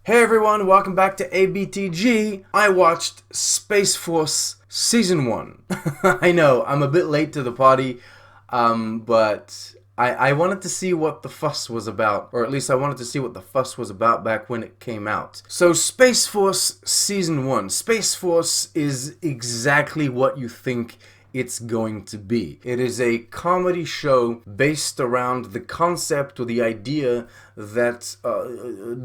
Hey everyone, welcome back to ABTG. I watched Space Force Season 1. I know, I'm a bit late to the party, but I wanted to see what the fuss was about, or at least I wanted to see what the fuss was about back when it came out. So Space Force Season 1. Space Force is exactly what you think it's going to be. It is a comedy show based around the concept or the idea that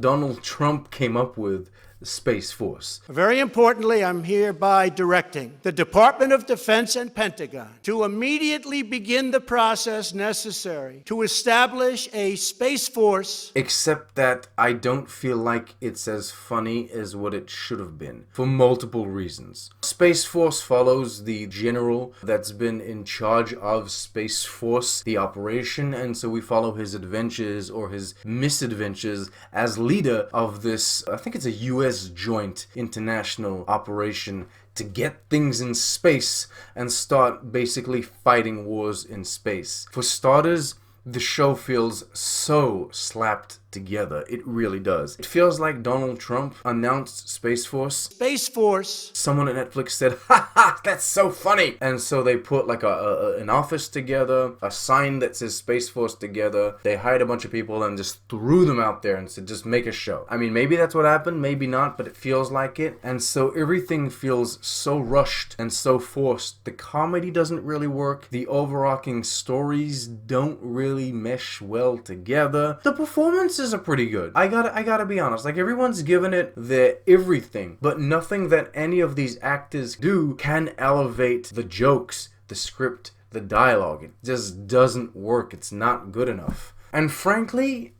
Donald Trump came up with, the Space Force. Very importantly, I'm hereby directing the Department of Defense and Pentagon to immediately begin the process necessary to establish a Space Force. Except that I don't feel like it's as funny as what it should have been, for multiple reasons. Space Force follows the general that's been in charge of Space Force, the operation, and so we follow his adventures or his misadventures as leader of this, I think it's a U.S. joint international operation to get things in space and start basically fighting wars in space. For starters, the show feels so slapped together. It really does. It feels like Donald Trump announced Space Force. Space Force. Someone at Netflix said, "Ha ha, that's so funny!" And so they put like an office together, a sign that says Space Force together. They hired a bunch of people and just threw them out there and said, just make a show. I mean, maybe that's what happened, maybe not, but it feels like it. And so everything feels so rushed and so forced. The comedy doesn't really work. The overarching stories don't really mesh well together. The performances are pretty good. I gotta be honest. Like, everyone's given it their everything, but nothing that any of these actors do can elevate the jokes, the script, the dialogue. It just doesn't work. It's not good enough. And frankly,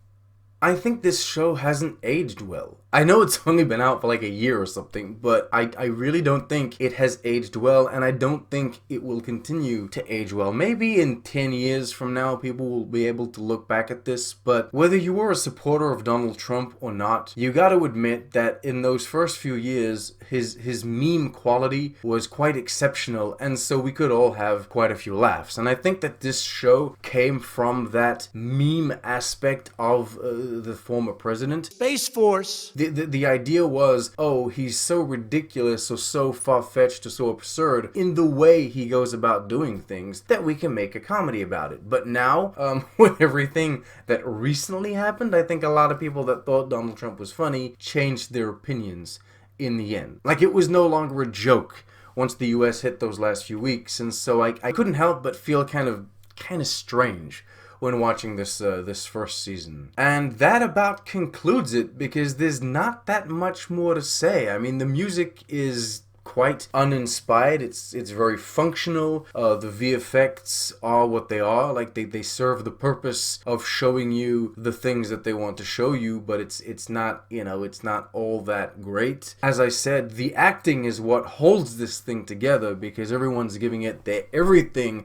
I think this show hasn't aged well. I know it's only been out for like a year or something, but I really don't think it has aged well, and I don't think it will continue to age well. Maybe in 10 years from now, people will be able to look back at this, but whether you were a supporter of Donald Trump or not, you gotta admit that in those first few years, his meme quality was quite exceptional, and so we could all have quite a few laughs. And I think that this show came from that meme aspect of the former president. Space Force. The idea was, oh, he's so ridiculous or so far-fetched or so absurd in the way he goes about doing things that we can make a comedy about it. But now, with everything that recently happened, I think a lot of people that thought Donald Trump was funny changed their opinions in the end. Like, it was no longer a joke once the US hit those last few weeks, and so I couldn't help but feel kind of strange when watching this first season. And that about concludes it, because there's not that much more to say. I mean, the music is quite uninspired. It's very functional. The VFX are what they are. Like, they serve the purpose of showing you the things that they want to show you, but it's not, you know, it's not all that great. As I said, the acting is what holds this thing together, because everyone's giving it their everything.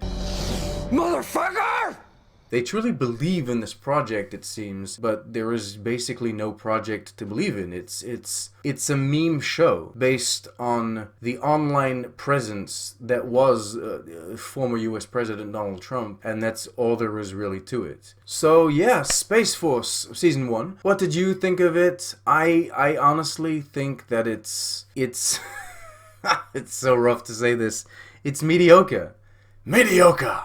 Motherfucker! They truly believe in this project, it seems, but there is basically no project to believe in. It's a meme show based on the online presence that was former US President Donald Trump, and that's all there is really to it. So yeah, Space Force Season 1. What did you think of it? I honestly think that it's it's so rough to say this. It's mediocre. Mediocre!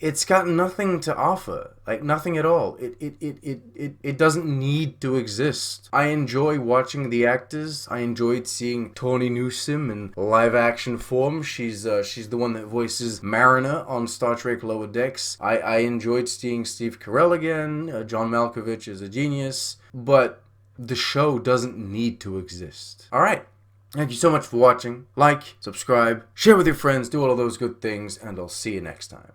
It's got nothing to offer, like nothing at all. It doesn't need to exist. I enjoy watching the actors. I enjoyed seeing Tawny Newsome in live action form. She's the one that voices Mariner on Star Trek Lower Decks. I enjoyed seeing Steve Carell again. John Malkovich is a genius, but the show doesn't need to exist. All right. Thank you so much for watching. Like, subscribe, share with your friends, do all of those good things, and I'll see you next time.